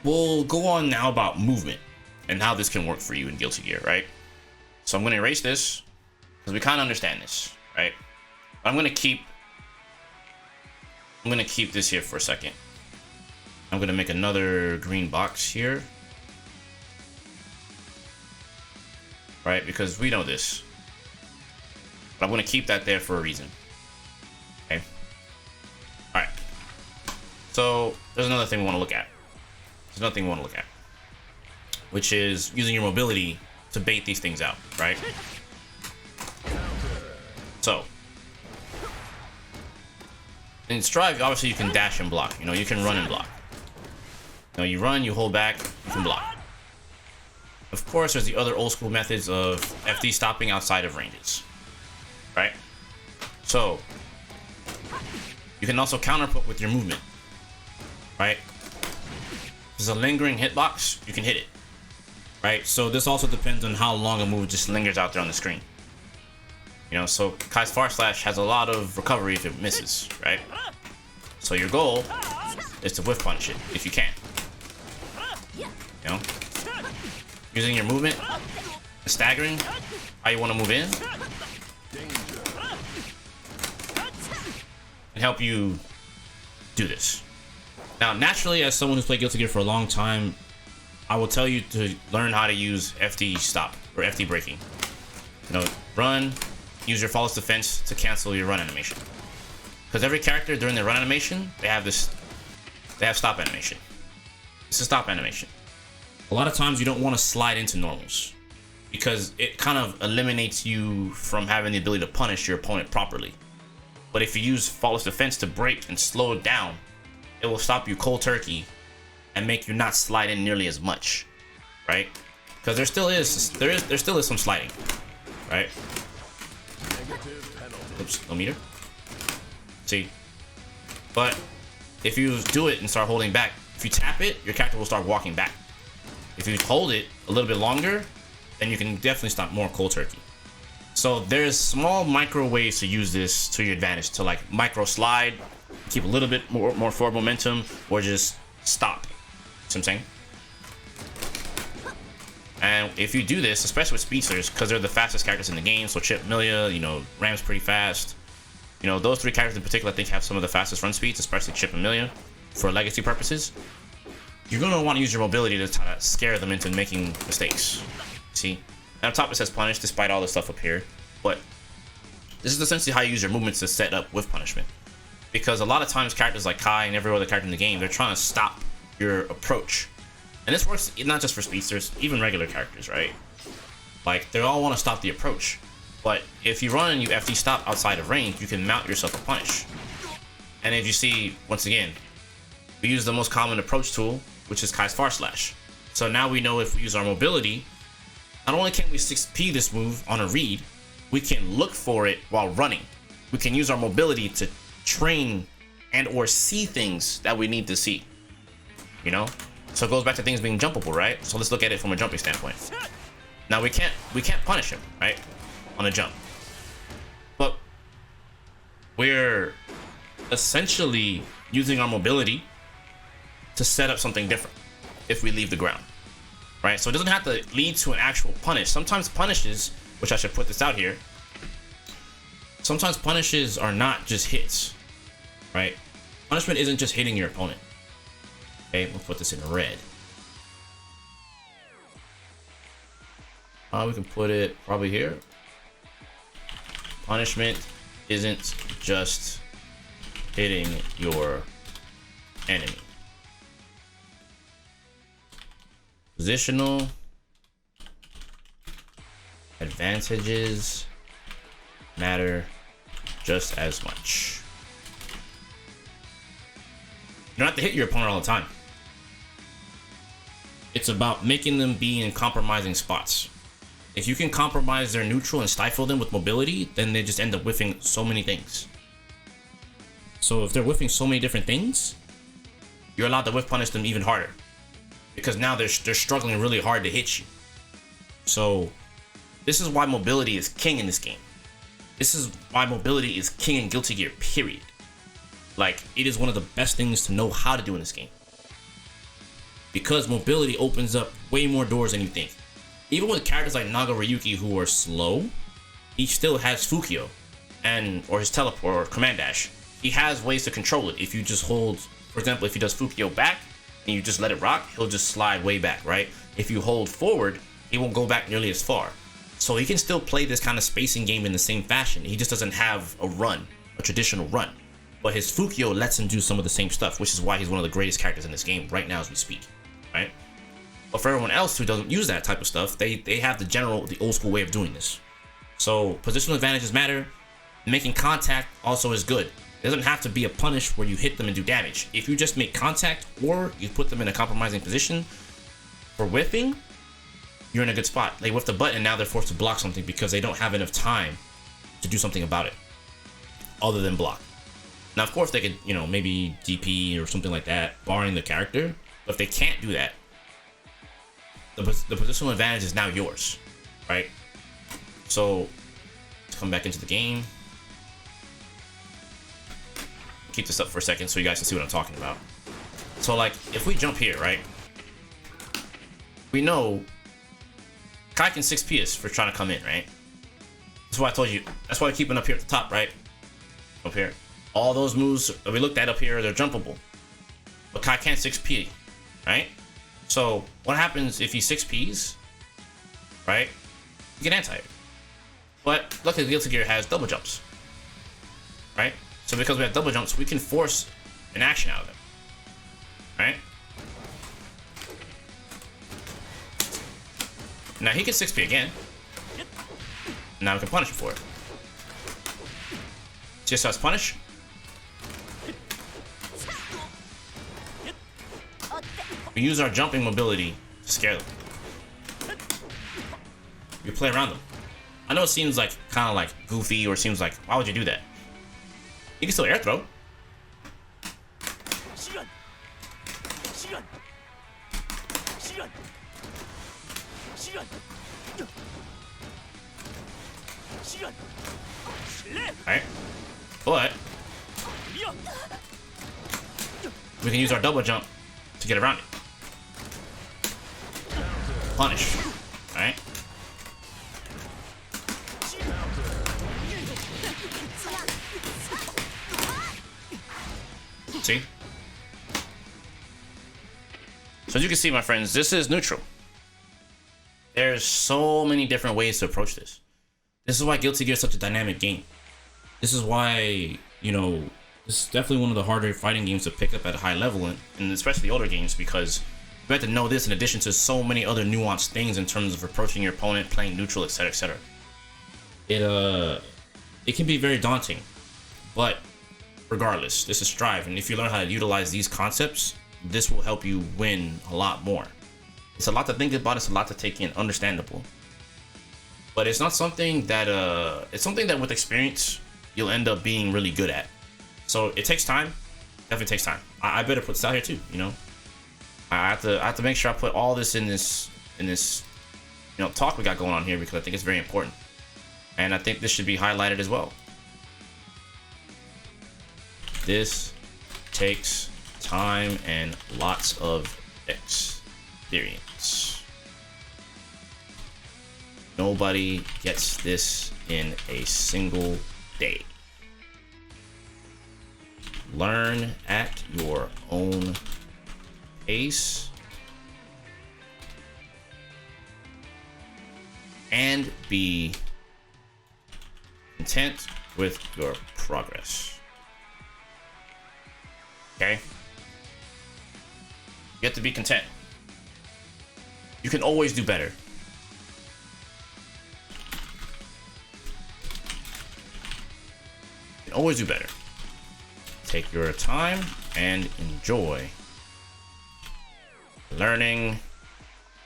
we'll go on now about movement and how this can work for you in Guilty Gear, right? So I'm going to erase this because we kind of understand this, right? But I'm going to keep this here for a second. I'm going to make another green box here, right? Because we know this. But I'm going to keep that there for a reason. Okay. All right. So there's another thing we want to look at. Which is using your mobility to bait these things out, right? So in Strive, obviously you can dash and block. You know, you can run and block. You know, you run, you hold back, you can block. Of course, there's the other old school methods of FD stopping outside of ranges, right? So you can also counterput with your movement, right? If there's a lingering hitbox, you can hit it, right? So this also depends on how long a move just lingers out there on the screen. You know, so Kai's Far Slash has a lot of recovery if it misses, right? So your goal is to whiff punish it if you can. You know, using your movement, staggering, how you want to move in, and help you do this. Now, naturally, as someone who's played Guilty Gear for a long time, I will tell you to learn how to use FD stop or FD braking. You know, run, use your flawless defense to cancel your run animation. Because every character during their run animation, they have stop animation. It's a stop animation. A lot of times you don't want to slide into normals because it kind of eliminates you from having the ability to punish your opponent properly. But if you use flawless defense to break and slow it down, it will stop you cold turkey and make you not slide in nearly as much, right? Because there still is some sliding, right? Oops, no meter. See, but if you do it and start holding back, if you tap it, your character will start walking back. If you hold it a little bit longer, then you can definitely stop more cold turkey. So there's small micro ways to use this to your advantage, to like micro slide, keep a little bit more forward momentum, or just stop. See what I'm saying? And if you do this, especially with speedsters, because they're the fastest characters in the game, so Chip, Milia, you know, Ram's pretty fast. You know, those three characters in particular, I think, have some of the fastest run speeds, especially Chip and Milia, for legacy purposes. You're going to want to use your mobility to try to scare them into making mistakes. See? And on top it says punish, despite all the stuff up here. But this is essentially how you use your movements to set up with punishment. Because a lot of times characters like Kai and every other character in the game, they're trying to stop your approach. And this works not just for speedsters, even regular characters, right? Like, they all want to stop the approach. But if you run and you FD stop outside of range, you can mount yourself a punish. And if you see, once again, we use the most common approach tool, which is Kai's Far Slash. So now we know if we use our mobility, not only can we 6P this move on a read, we can look for it while running. We can use our mobility to train and or see things that we need to see. You know? So it goes back to things being jumpable, right? So let's look at it from a jumping standpoint. Now we can't punish him, right? On a jump. But we're essentially using our mobility to set up something different if we leave the ground, right? So it doesn't have to lead to an actual punish. Sometimes punishes, which I should put this out here, sometimes punishes are not just hits, right? Punishment isn't just hitting your opponent. Okay, we'll put this in red. We can put it probably here. Punishment isn't just hitting your enemy. Positional advantages matter just as much. You don't have to hit your opponent all the time. It's about making them be in compromising spots. If you can compromise their neutral and stifle them with mobility, then they just end up whiffing so many things. So if they're whiffing so many different things, you're allowed to whiff punish them even harder. Because now they're struggling really hard to hit you. So this is why mobility is king in this game. This is why mobility is king in Guilty Gear, period. Like, it is one of the best things to know how to do in this game. because mobility opens up way more doors than you think. Even with characters like Naga Ryuki who are slow, he still has Fukyo or his teleport or command dash. He has ways to control it. If you just hold, for example, if he does Fukyo back and you just let it rock, he'll just slide way back, right? If you hold forward, he won't go back nearly as far. So he can still play this kind of spacing game in the same fashion. He just doesn't have a traditional run. But his Fukyo lets him do some of the same stuff, which is why he's one of the greatest characters in this game right now as we speak, right? But for everyone else who doesn't use that type of stuff, they have the old school way of doing this. So positional advantages matter. Making contact also is good. It doesn't have to be a punish where you hit them and do damage. If you just make contact or you put them in a compromising position for whiffing, you're in a good spot. They whiff the button and now they're forced to block something because they don't have enough time to do something about it other than block. Now, of course, they could, maybe DP or something like that, barring the character. But if they can't do that, the positional advantage is now yours, right? So, let's come back into the game. Keep this up for a second so you guys can see what I'm talking about. So, like, if we jump here, right? We know Kai can 6P us for trying to come in, right? That's why I told you. That's why we're keeping up here at the top, right? Up here. All those moves that we looked at up here, they're jumpable. But Kai can't 6P, right? So, what happens if he 6Ps, right? You get anti-air. But luckily, Guilty Gear has double jumps, right? So because we have double jumps, we can force an action out of them, right? Now he can 6P again. Now we can punish him for it. Just us punish. We use our jumping mobility to scare them. We play around them. I know it seems like kind of like goofy, or seems like, why would you do that? You can still air throw. Alright. But we can use our double jump to get around it. Punish. Alright. See? So as you can see, my friends, this is neutral. There's so many different ways to approach this. This is why Guilty Gear is such a dynamic game. This is why, this is definitely one of the harder fighting games to pick up at a high level, and especially older games, because you have to know this in addition to so many other nuanced things in terms of approaching your opponent, playing neutral, etc., etc. It can be very daunting, but regardless, this is Strive, and if you learn how to utilize these concepts, this will help you win a lot more. It's a lot to think about, it's a lot to take in, understandable. But it's not something that, it's something that with experience, you'll end up being really good at. So it takes time, definitely takes time. I better put this out here too, I have to make sure I put all this in this, talk we got going on here, because I think it's very important. And I think this should be highlighted as well. This takes time and lots of experience. Nobody gets this in a single day. Learn at your own pace and be content with your progress. Okay? You have to be content. You can always do better. You can always do better. Take your time and enjoy the learning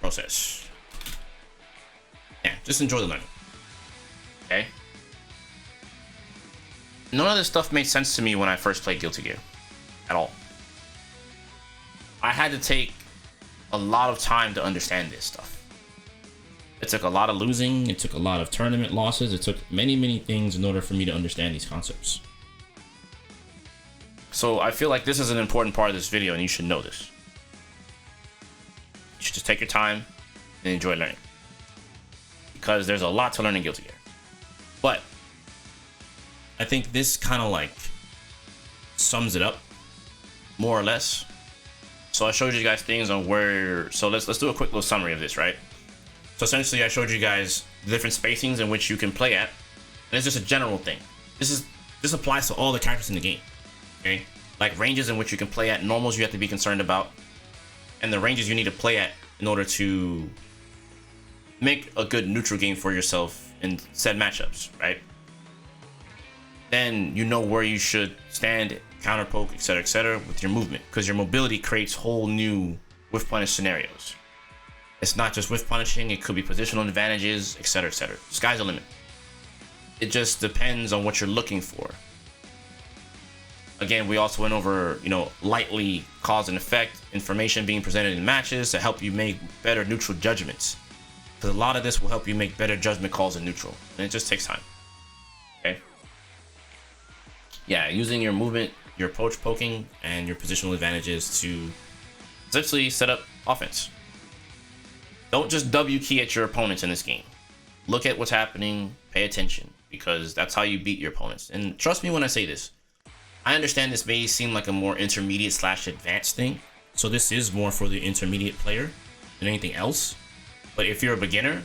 process. Yeah, just enjoy the learning. Okay? None of this stuff made sense to me when I first played Guilty Gear. At all. I had to take a lot of time to understand this stuff. It took a lot of losing, it took a lot of tournament losses, it took many things in order for me to understand these concepts. So I feel like this is an important part of this video and you should know this. You should just take your time and enjoy learning, because there's a lot to learn in Guilty Gear. But I think this kind of like sums it up more or less. So I showed you guys things on where, so let's do a quick little summary of this, right? So essentially I showed you guys the different spacings in which you can play at, and it's just a general thing. This applies to all the characters in the game, okay? Like ranges in which you can play at, normals you have to be concerned about, and the ranges you need to play at in order to make a good neutral game for yourself in said matchups, right? Then you know where you should stand, counter poke, etc., with your movement, because your mobility creates whole new whiff punish scenarios. It's not just whiff punishing, it could be positional advantages, etc., etc. Sky's the limit. It just depends on what you're looking for. Again, we also went over, you know, lightly cause and effect, information being presented in matches to help you make better neutral judgments. Because a lot of this will help you make better judgment calls in neutral, and it just takes time. Okay? Yeah, using your movement, your approach poking, and your positional advantages to essentially set up offense. Don't just W key at your opponents in this game. Look at what's happening, pay attention, because that's how you beat your opponents. And trust me when I say this. I understand this may seem like a more intermediate / advanced thing, so this is more for the intermediate player than anything else. But if you're a beginner,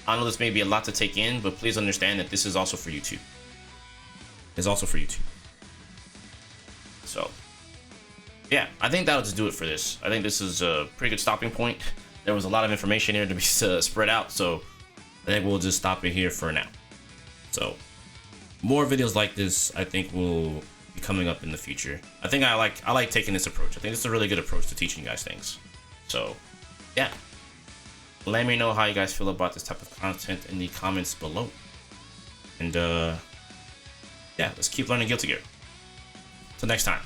I know this may be a lot to take in, but please understand that this is also for you too. It's also for you too. So, yeah, I think that'll just do it for this. I think this is a pretty good stopping point. There was a lot of information here to be spread out, so I think we'll just stop it here for now. So, more videos like this, I think, will be coming up in the future. I think I like taking this approach. I think this is a really good approach to teaching you guys things. So, yeah. Let me know how you guys feel about this type of content in the comments below. And, yeah, let's keep learning Guilty Gear. Till next time.